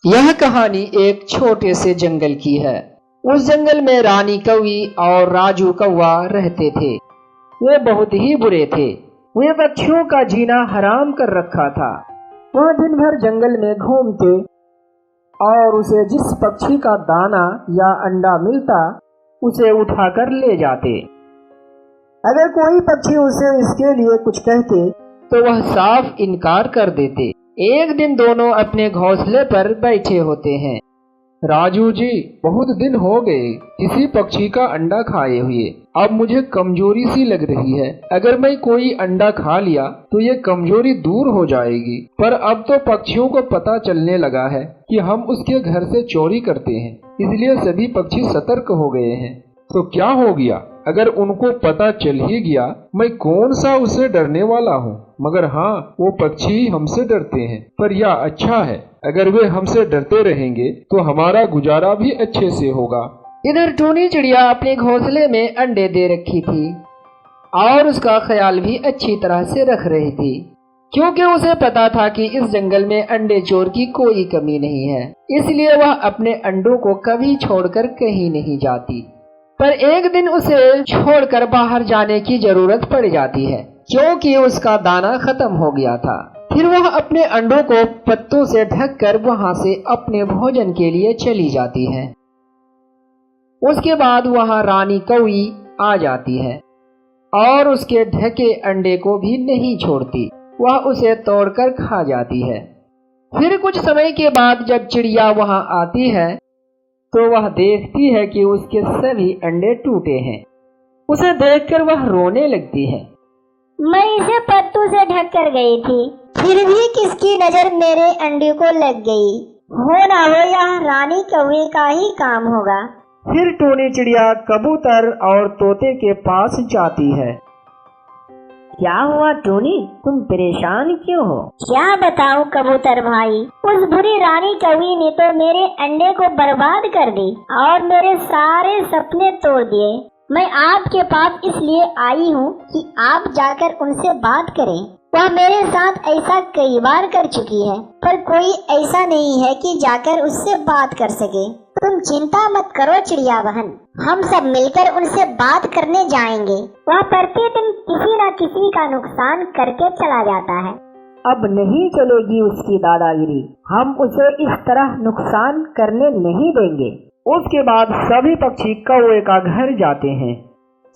यह कहानी एक छोटे से जंगल की है। उस जंगल में रानी कौवी और राजू कौवा रहते थे। वे बहुत ही बुरे थे। वे पक्षियों का जीना हराम कर रखा था। वह दिन भर जंगल में घूमते और उसे जिस पक्षी का दाना या अंडा मिलता उसे उठाकर ले जाते। अगर कोई पक्षी उसे इसके लिए कुछ कहते तो वह साफ इनकार कर देते। एक दिन दोनों अपने घोंसले पर बैठे होते हैं। राजू जी, बहुत दिन हो गए किसी पक्षी का अंडा खाए हुए। अब मुझे कमजोरी सी लग रही है। अगर मैं कोई अंडा खा लिया तो ये कमजोरी दूर हो जाएगी। पर अब तो पक्षियों को पता चलने लगा है कि हम उसके घर से चोरी करते हैं, इसलिए सभी पक्षी सतर्क हो गए हैं। तो क्या हो गया? अगर उनको पता चल ही गया, मैं कौन सा उससे डरने वाला हूँ। मगर हाँ, वो पक्षी हमसे डरते हैं, पर यह अच्छा है। अगर वे हमसे डरते रहेंगे तो हमारा गुजारा भी अच्छे से होगा। इधर टूनी चिड़िया अपने घोंसले में अंडे दे रखी थी और उसका ख्याल भी अच्छी तरह से रख रही थी, क्योंकि उसे पता था कि इस जंगल में अंडे चोर की कोई कमी नहीं है। इसलिए वह अपने अंडों को कभी छोड़कर कहीं नहीं जाती। पर एक दिन उसे छोड़कर बाहर जाने की जरूरत पड़ जाती है, क्योंकि उसका दाना खत्म हो गया था। फिर वह अपने अंडों को पत्तों से ढककर वहां से अपने भोजन के लिए चली जाती है। उसके बाद वहां रानी कौवी आ जाती है और उसके ढके अंडे को भी नहीं छोड़ती। वह उसे तोड़कर खा जाती है। फिर कुछ समय के बाद जब चिड़िया वहां आती है तो वह देखती है कि उसके सभी अंडे टूटे हैं। उसे देखकर वह रोने लगती है। मैं इसे पत्तों से ढक कर गई थी, फिर भी किसकी नजर मेरे अंडे को लग गई। हो ना हो यह रानी कौवे का ही काम होगा। फिर टूनी चिड़िया कबूतर और तोते के पास जाती है। क्या हुआ टूनी, तुम परेशान क्यों हो? क्या बताऊं कबूतर भाई, उस बुरी रानी कौवी ने तो मेरे अंडे को बर्बाद कर दी और मेरे सारे सपने तोड़ दिए। मैं आपके पास इसलिए आई हूँ कि आप जाकर उनसे बात करें। वह मेरे साथ ऐसा कई बार कर चुकी है, पर कोई ऐसा नहीं है कि जाकर उससे बात कर सके। तुम चिंता मत करो चिड़िया बहन, हम सब मिलकर उनसे बात करने जाएंगे। वह प्रतिदिन किसी न किसी का नुकसान करके चला जाता है। अब नहीं चलेगी उसकी दादागिरी, हम उसे इस तरह नुकसान करने नहीं देंगे। उसके बाद सभी पक्षी कौवे का घर जाते हैं।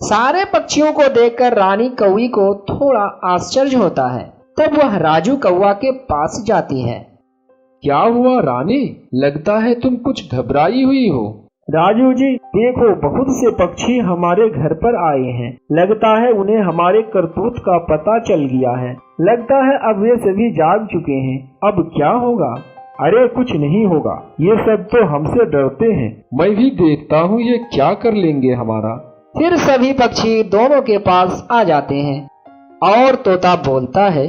सारे पक्षियों को देखकर रानी कौवी को थोड़ा आश्चर्य होता है। तब वह राजू कौवा के पास जाती है। क्या हुआ रानी, लगता है तुम कुछ घबराई हुई हो। राजू जी देखो, बहुत से पक्षी हमारे घर पर आए हैं। लगता है उन्हें हमारे करतूत का पता चल गया है। लगता है अब वे सभी जाग चुके हैं। अब क्या होगा? अरे कुछ नहीं होगा, ये सब तो हमसे डरते हैं। मैं भी देखता हूँ ये क्या कर लेंगे हमारा। फिर सभी पक्षी दोनों के पास आ जाते हैं और तोता बोलता है,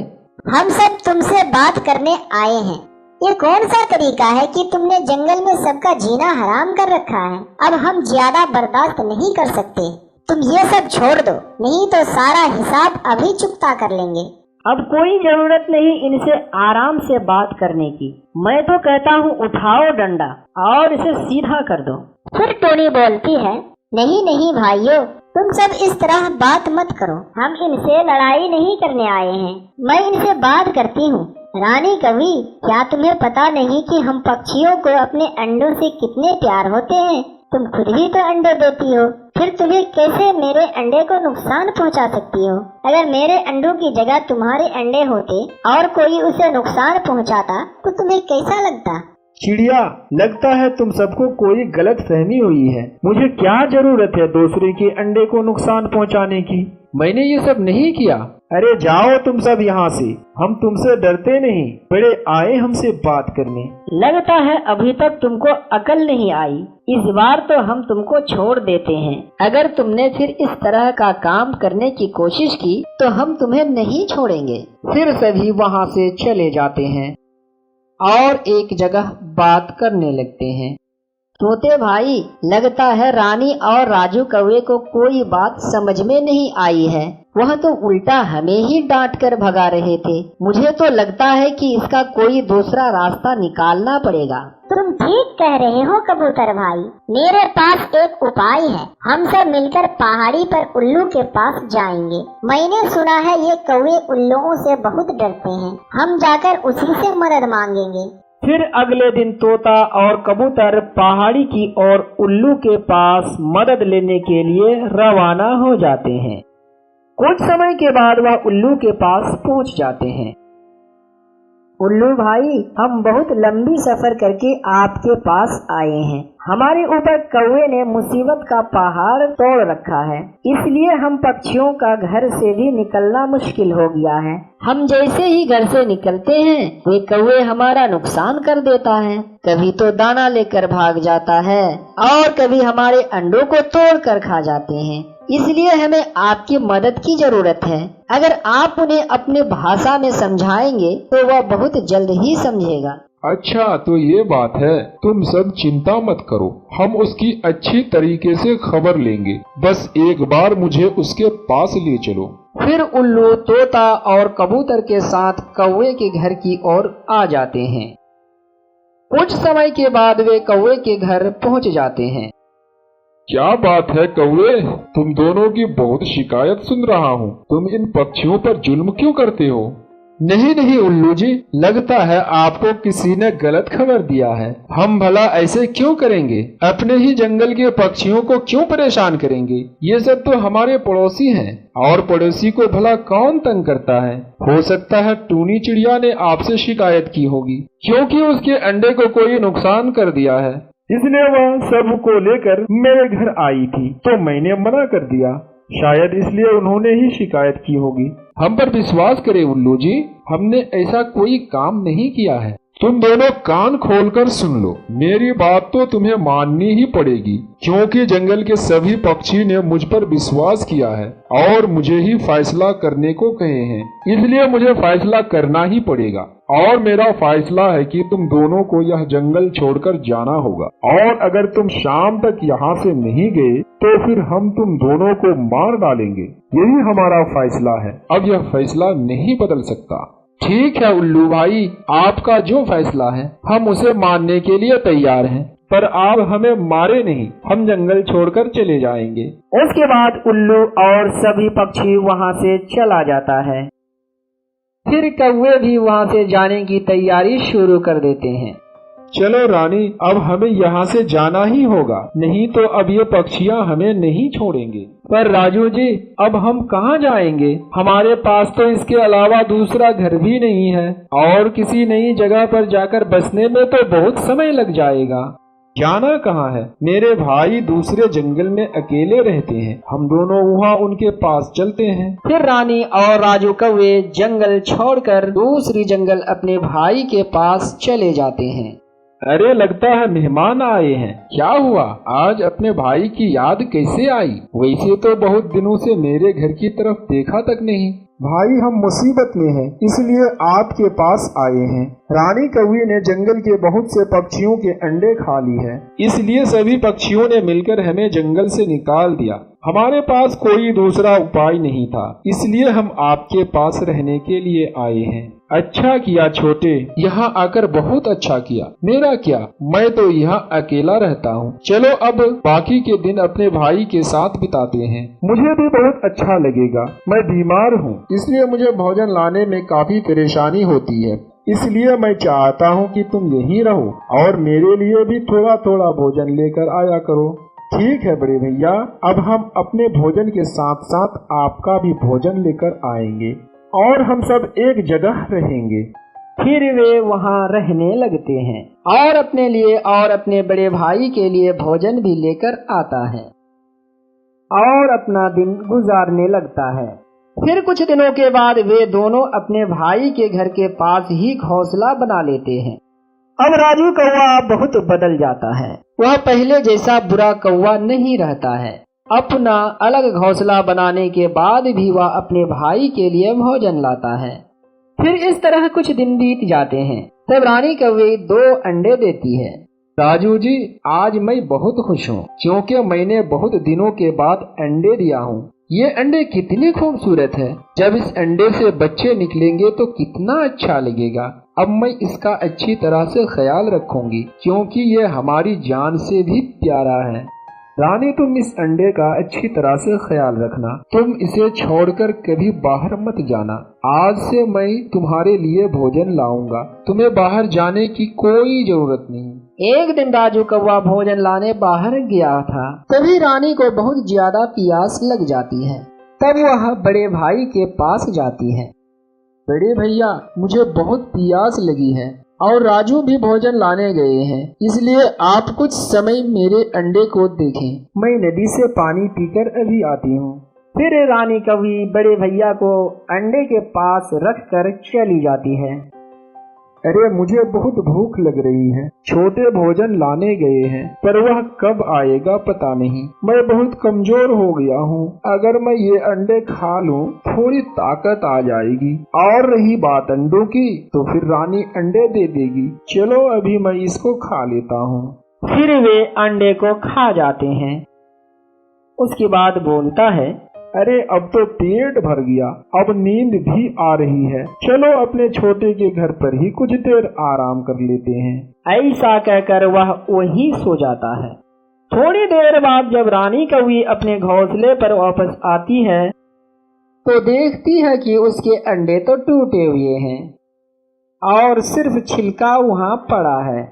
हम सब तुमसे बात करने आए हैं। ये कौन सा तरीका है कि तुमने जंगल में सबका जीना हराम कर रखा है। अब हम ज्यादा बर्दाश्त नहीं कर सकते। तुम ये सब छोड़ दो, नहीं तो सारा हिसाब अभी चुकता कर लेंगे। अब कोई जरूरत नहीं इनसे आराम से बात करने की। मैं तो कहता हूँ उठाओ डंडा और इसे सीधा कर दो। फिर टोनी बोलती है, नहीं नहीं भाइयों, तुम सब इस तरह बात मत करो। हम इनसे लड़ाई नहीं करने आए हैं, मैं इनसे बात करती हूँ। रानी कौवी, क्या तुम्हें पता नहीं कि हम पक्षियों को अपने अंडों से कितने प्यार होते हैं। तुम खुद भी तो अंडे देती हो, फिर तुम्हें कैसे मेरे अंडे को नुकसान पहुंचा सकती हो। अगर मेरे अंडों की जगह तुम्हारे अंडे होते और कोई उसे नुकसान पहुंचाता तो तुम्हें कैसा लगता? चिड़िया, लगता है तुम सबको कोई गलत फहमी हुई है। मुझे क्या जरूरत है दूसरे के अंडे को नुकसान पहुंचाने की? मैंने ये सब नहीं किया। अरे जाओ तुम सब यहाँ से, हम तुमसे डरते नहीं। बड़े आए हमसे बात करने। लगता है अभी तक तुमको अकल नहीं आई। इस बार तो हम तुमको छोड़ देते हैं। अगर तुमने फिर इस तरह का काम करने की कोशिश की तो हम तुम्हें नहीं छोड़ेंगे। फिर सभी वहाँ से चले जाते हैं और एक जगह बात करने लगते हैं। तोते भाई, लगता है रानी और राजू कौवे को कोई बात समझ में नहीं आई है। वह तो उल्टा हमें ही डांट कर भगा रहे थे। मुझे तो लगता है कि इसका कोई दूसरा रास्ता निकालना पड़ेगा। तुम ठीक कह रहे हो कबूतर भाई। मेरे पास एक उपाय है। हम सब मिलकर पहाड़ी पर उल्लू के पास जाएंगे। मैंने सुना है ये कौवे उल्लुओं से बहुत डरते हैं। हम जाकर उसी से मदद मांगेंगे। फिर अगले दिन तोता और कबूतर पहाड़ी की ओर उल्लू के पास मदद लेने के लिए रवाना हो जाते हैं। कुछ समय के बाद वह उल्लू के पास पहुंच जाते हैं। उल्लू भाई, हम बहुत लंबी सफर करके आपके पास आए हैं। हमारे ऊपर कौवे ने मुसीबत का पहाड़ तोड़ रखा है, इसलिए हम पक्षियों का घर से भी निकलना मुश्किल हो गया है। हम जैसे ही घर से निकलते हैं वे कौवे हमारा नुकसान कर देता है। कभी तो दाना लेकर भाग जाता है और कभी हमारे अंडों को तोड़ कर खा जाते हैं। इसलिए हमें आपकी मदद की जरूरत है। अगर आप उन्हें अपने भाषा में समझाएंगे तो वह बहुत जल्द ही समझेगा। अच्छा, तो ये बात है। तुम सब चिंता मत करो, हम उसकी अच्छी तरीके से खबर लेंगे। बस एक बार मुझे उसके पास ले चलो। फिर उल्लू तोता और कबूतर के साथ कौवे के घर की ओर आ जाते हैं। कुछ समय के बाद वे कौवे के घर पहुंच जाते हैं। क्या बात है कौवे, तुम दोनों की बहुत शिकायत सुन रहा हूँ। तुम इन पक्षियों पर जुल्म क्यों करते हो? नहीं नहीं उल्लू जी, लगता है आपको किसी ने गलत खबर दिया है। हम भला ऐसे क्यों करेंगे? अपने ही जंगल के पक्षियों को क्यों परेशान करेंगे? ये सब तो हमारे पड़ोसी हैं, और पड़ोसी को भला कौन तंग करता है? हो सकता है टूनी चिड़िया ने आपसे शिकायत की होगी, क्योंकि उसके अंडे को कोई नुकसान कर दिया है। इसलिए वह सबको लेकर मेरे घर आई थी, तो मैंने मना कर दिया। शायद इसलिए उन्होंने ही शिकायत की होगी। हम पर विश्वास करें उल्लू जी, हमने ऐसा कोई काम नहीं किया है। तुम दोनों कान खोलकर सुन लो, मेरी बात तो तुम्हें माननी ही पड़ेगी, क्योंकि जंगल के सभी पक्षी ने मुझ पर विश्वास किया है और मुझे ही फैसला करने को कहे हैं। इसलिए मुझे फैसला करना ही पड़ेगा, और मेरा फैसला है कि तुम दोनों को यह जंगल छोड़कर जाना होगा, और अगर तुम शाम तक यहाँ से नहीं गए तो फिर हम तुम दोनों को मार डालेंगे। यही हमारा फैसला है। अब यह फैसला नहीं बदल सकता। ठीक है उल्लू भाई, आपका जो फैसला है हम उसे मानने के लिए तैयार हैं, पर आप हमें मारे नहीं, हम जंगल छोड़कर चले जाएंगे। उसके बाद उल्लू और सभी पक्षी वहां से चला जाता है। फिर कौवे भी वहां से जाने की तैयारी शुरू कर देते हैं। चलो रानी, अब हमें यहाँ से जाना ही होगा, नहीं तो अब ये पक्षियाँ हमें नहीं छोड़ेंगे। पर राजू जी, अब हम कहाँ जाएंगे? हमारे पास तो इसके अलावा दूसरा घर भी नहीं है, और किसी नई जगह पर जाकर बसने में तो बहुत समय लग जाएगा। जाना कहाँ है? मेरे भाई दूसरे जंगल में अकेले रहते हैं, हम दोनों वहाँ उनके पास चलते हैं। फिर रानी और राजू कौवे जंगल छोड़कर दूसरी जंगल अपने भाई के पास चले जाते हैं। अरे, लगता है मेहमान आए हैं। क्या हुआ? आज अपने भाई की याद कैसे आई? वैसे तो बहुत दिनों से मेरे घर की तरफ देखा तक नहीं। भाई, हम मुसीबत में हैं, इसलिए आपके पास आए हैं। रानी कौवे ने जंगल के बहुत से पक्षियों के अंडे खा ली है, इसलिए सभी पक्षियों ने मिलकर हमें जंगल से निकाल दिया। हमारे पास कोई दूसरा उपाय नहीं था, इसलिए हम आपके पास रहने के लिए आए हैं। अच्छा किया छोटे, यहाँ आकर बहुत अच्छा किया। मेरा क्या, मैं तो यहाँ अकेला रहता हूँ। चलो अब बाकी के दिन अपने भाई के साथ बिताते हैं। मुझे भी बहुत अच्छा लगेगा। मैं बीमार हूँ, इसलिए मुझे भोजन लाने में काफी परेशानी होती है। इसलिए मैं चाहता हूँ कि तुम यहीं रहो और मेरे लिए भी थोड़ा थोड़ा भोजन लेकर आया करो। ठीक है बड़े भैया, अब हम अपने भोजन के साथ साथ आपका भी भोजन लेकर आएंगे और हम सब एक जगह रहेंगे। फिर वे वहाँ रहने लगते हैं और अपने लिए और अपने बड़े भाई के लिए भोजन भी लेकर आता है और अपना दिन गुजारने लगता है। फिर कुछ दिनों के बाद वे दोनों अपने भाई के घर के पास ही घोंसला बना लेते हैं। अब राजू कौवा बहुत बदल जाता है। वह पहले जैसा बुरा कौवा नहीं रहता है। अपना अलग घोंसला बनाने के बाद भी वह अपने भाई के लिए भोजन लाता है। फिर इस तरह कुछ दिन बीत जाते हैं। तब रानी कौवे 2 अंडे देती है। राजू जी, आज मैं बहुत खुश हूँ, क्योंकि मैंने बहुत दिनों के बाद अंडे दिया हूँ। ये अंडे कितने खूबसूरत है। जब इस अंडे से बच्चे निकलेंगे तो कितना अच्छा लगेगा। अब मैं इसका अच्छी तरह से ख्याल रखूंगी, क्योंकि ये हमारी जान से भी प्यारा है। रानी, तुम इस अंडे का अच्छी तरह से ख्याल रखना। तुम इसे छोड़कर कभी बाहर मत जाना। आज से मैं तुम्हारे लिए भोजन लाऊंगा। तुम्हें बाहर जाने की कोई जरूरत नहीं। एक दिन राजू कौवा भोजन लाने बाहर गया था। तभी रानी को बहुत ज्यादा प्यास लग जाती है। तब वह बड़े भाई के पास जाती है। बड़े भैया, मुझे बहुत प्यास लगी है और राजू भी भोजन लाने गए हैं, इसलिए आप कुछ समय मेरे अंडे को देखें। मैं नदी से पानी पीकर अभी आती हूँ। फिर रानी कौवी बड़े भैया को अंडे के पास रखकर चली जाती है। अरे, मुझे बहुत भूख लग रही है। छोटे भोजन लाने गए हैं, पर वह कब आएगा पता नहीं। मैं बहुत कमजोर हो गया हूँ। अगर मैं ये अंडे खा लूँ थोड़ी ताकत आ जाएगी। और रही बात अंडों की, तो फिर रानी अंडे दे देगी। चलो अभी मैं इसको खा लेता हूँ। फिर वे अंडे को खा जाते हैं। उसके बाद बोलता है, अरे, अब तो पेट भर गया, अब नींद भी आ रही है। चलो अपने छोटे के घर पर ही कुछ देर आराम कर लेते हैं। ऐसा कहकर वह वहीं सो जाता है। थोड़ी देर बाद जब रानी कौवी अपने घोंसले पर वापस आती है तो देखती है कि उसके अंडे तो टूटे हुए हैं और सिर्फ छिलका वहाँ पड़ा है।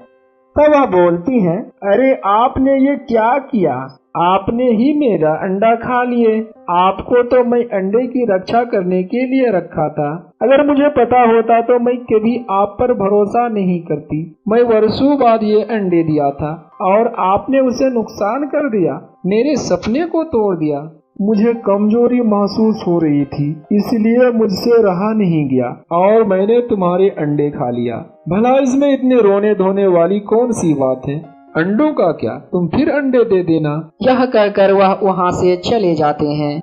तब वह बोलती है, अरे, आपने ये क्या किया? आपने ही मेरा अंडा खा लिए। आपको तो मैं अंडे की रक्षा करने के लिए रखा था। अगर मुझे पता होता तो मैं कभी आप पर भरोसा नहीं करती। मैं वर्षों बाद ये अंडे दिया था और आपने उसे नुकसान कर दिया, मेरे सपने को तोड़ दिया। मुझे कमजोरी महसूस हो रही थी, इसलिए मुझसे रहा नहीं गया और मैंने तुम्हारे अंडे खा लिया। भला इसमें इतने रोने धोने वाली कौन सी बात है? अंडों का क्या, तुम फिर अंडे दे देना। यह कहकर वह वहाँ से चले जाते हैं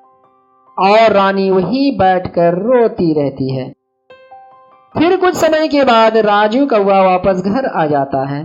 और रानी वहीं बैठकर रोती रहती है। फिर कुछ समय के बाद राजू कौवा वापस घर आ जाता है।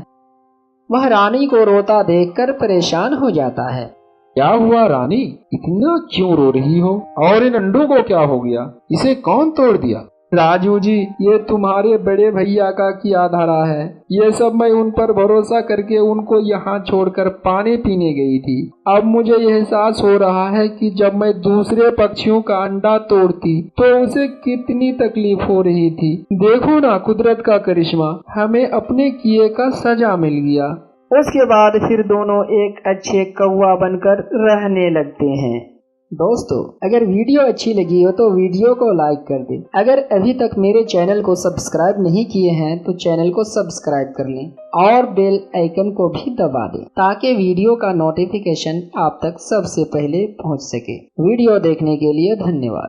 वह रानी को रोता देखकर परेशान हो जाता है। क्या हुआ रानी, इतना क्यों रो रही हो? और इन अंडों को क्या हो गया? इसे कौन तोड़ दिया? राजू जी, ये तुम्हारे बड़े भैया का किया धरा है। ये सब मैं उन पर भरोसा करके उनको यहाँ छोड़कर पानी पीने गई थी। अब मुझे यह एहसास हो रहा है कि जब मैं दूसरे पक्षियों का अंडा तोड़ती तो उसे कितनी तकलीफ हो रही थी। देखो ना, कुदरत का करिश्मा, हमें अपने किए का सजा मिल गया। उसके बाद फिर दोनों एक अच्छे कौवा बनकर रहने लगते हैं। दोस्तों, अगर वीडियो अच्छी लगी हो तो वीडियो को लाइक कर दें। अगर अभी तक मेरे चैनल को सब्सक्राइब नहीं किए हैं तो चैनल को सब्सक्राइब कर लें और बेल आइकन को भी दबा दें ताकि वीडियो का नोटिफिकेशन आप तक सबसे पहले पहुंच सके। वीडियो देखने के लिए धन्यवाद।